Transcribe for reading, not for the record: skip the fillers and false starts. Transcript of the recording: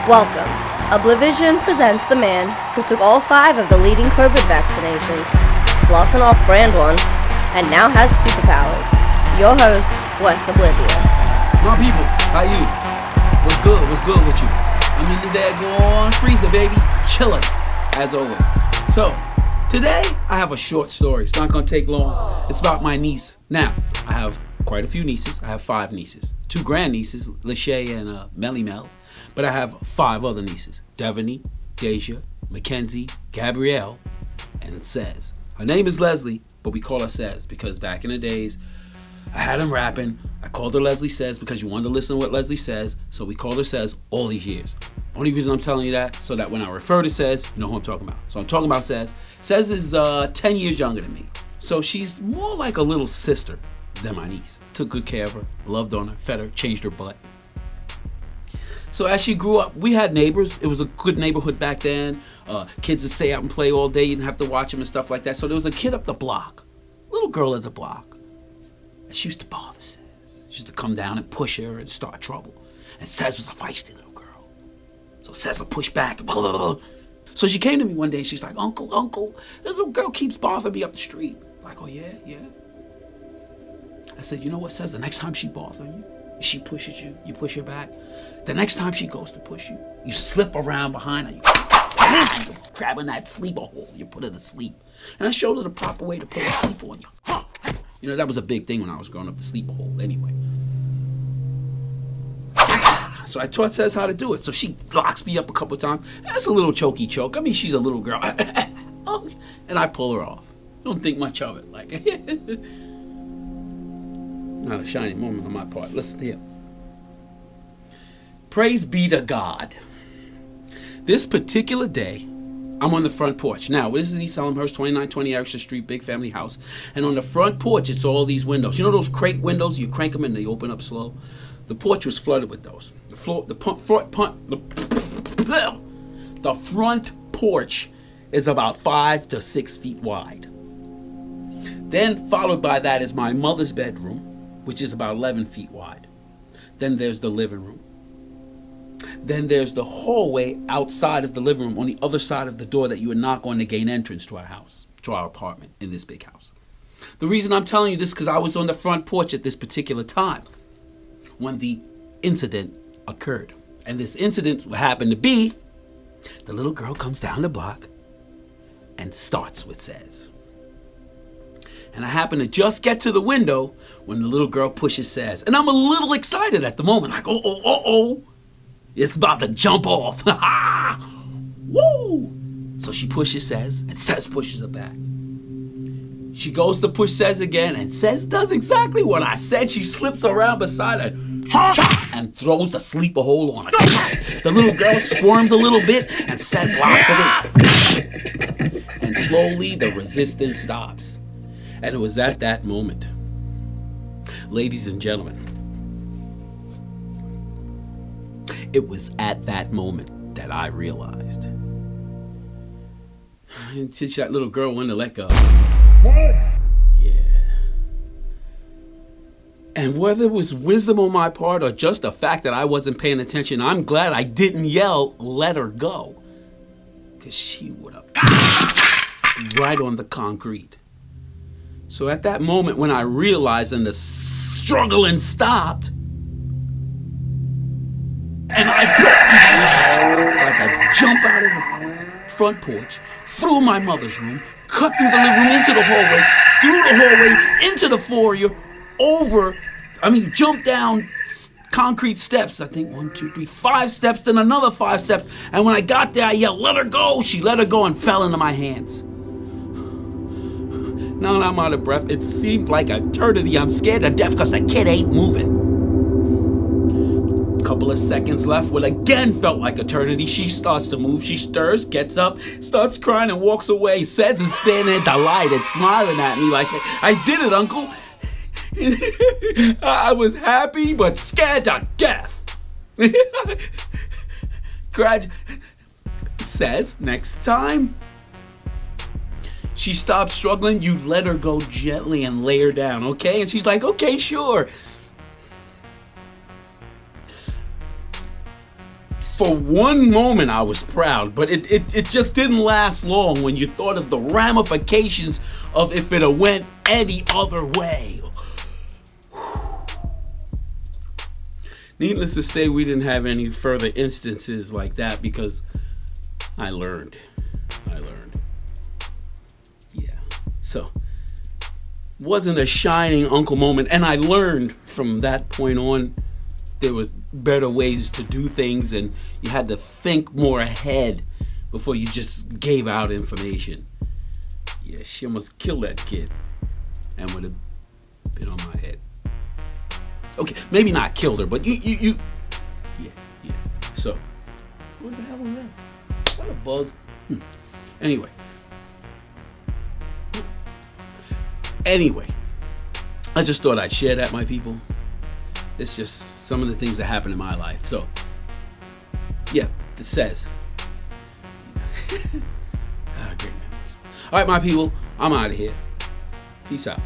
Welcome. Oblivion presents the man who took all 5 of the leading COVID vaccinations, lost an off-brand one, and now has superpowers. Your host, Wes Oblivion. My people, how you? What's good? What's good with you? I'm in the daggone freezer, baby. Chilling, as always. So, today, I have a short story. It's not going to take long. It's about my niece. Now, I have quite a few nieces. I have 5 nieces. 2 grandnieces, Lachey and Melly Mel. But I have 5 other nieces. Devaney, Deja, Mackenzie, Gabrielle, and Sez. Her name is Leslie, but we call her Sez because back in the days, I had him rapping. I called her Leslie Sez because you wanted to listen to what Leslie says, so we called her Sez all these years. Only reason I'm telling you that, so that when I refer to Sez, you know who I'm talking about. So I'm talking about Sez. Sez is 10 years younger than me, so she's more like a little sister than my niece. Took good care of her, loved on her, fed her, changed her butt. So as she grew up, we had neighbors. It was a good neighborhood back then. Kids would stay out and play all day. You didn't have to watch them and stuff like that. So there was a kid up the block, little girl at the block. And she used to bother Sez. She used to come down and push her and start trouble. And Sez was a feisty little girl. So Sez would push back. Blah, blah, blah. So she came to me one day. She's like, Uncle, this little girl keeps bothering me up the street. I'm like, oh, yeah? I said, you know what, Sez? The next time she bothers you, she pushes you, you push her back. The next time she goes to push you, you slip around behind her, you grab in that sleeper hole, you put her to sleep. And I showed her the proper way to put a sleeper on you. You know, that was a big thing when I was growing up, the sleeper hole anyway. So I taught Sez how to do it. So she locks me up a couple of times. That's a little chokey choke. I mean, she's a little girl. And I pull her off. Don't think much of it. Like, not a shining moment on my part. Listen to him. Praise be to God. This particular day, I'm on the front porch. Now, this is East Elmhurst, 2920 Erickson Street, big family house. And on the front porch, it's all these windows. You know those crate windows? You crank them and they open up slow. The porch was flooded with those. The front porch is about 5 to 6 feet wide. Then followed by that is my mother's bedroom, which is about 11 feet wide. Then there's the living room. Then there's the hallway outside of the living room on the other side of the door that you would knock on to gain entrance to our house, to our apartment in this big house. The reason I'm telling you this is because I was on the front porch at this particular time when the incident occurred. And this incident happened to be the little girl comes down the block and starts with Sez. And I happen to just get to the window when the little girl pushes Sez. And I'm a little excited at the moment, like, oh. It's about to jump off. Woo! So she pushes Sez, and Sez pushes her back. She goes to push Sez again, and Sez does exactly what I said. She slips around beside her and throws the sleeper hole on her. The little girl squirms a little bit, and Sez locks it in. And slowly, the resistance stops. And it was at that moment, ladies and gentlemen, it was at that moment that I realized. Until that little girl wanted to let go. What? Yeah. And whether it was wisdom on my part or just the fact that I wasn't paying attention, I'm glad I didn't yell, let her go. Because she would have right on the concrete. So at that moment when I realized and the struggling stopped, and I jump out of the front porch, through my mother's room, cut through the living room into the hallway, through the hallway, into the foyer, jump down concrete steps. I think 1, 2, 3, 5 steps, then another 5 steps. And when I got there, I yelled, let her go. She let her go and fell into my hands. Now I'm out of breath. It seemed like eternity. I'm scared to death because the kid ain't moving. Couple of seconds left, what again felt like eternity. She starts to move. She stirs, gets up, starts crying, and walks away. Sez is standing there delighted, smiling at me like, I did it, Uncle. I was happy, but scared to death. Sez, next time she stops struggling, you let her go gently and lay her down, okay? And she's like, okay, sure. For one moment I was proud, but it just didn't last long when you thought of the ramifications of if it had went any other way. Needless to say, we didn't have any further instances like that because I learned. Yeah. So, wasn't a shining uncle moment, and I learned from that point on there were better ways to do things, and you had to think more ahead before you just gave out information. Yeah, she almost killed that kid and would have been on my head. Okay, maybe not killed her, but you. Yeah. So, what the hell was that? Is that a bug? Anyway, I just thought I'd share that, my people. It's just some of the things that happened in my life. So, yeah, it says. Great memories. All right, my people, I'm out of here. Peace out.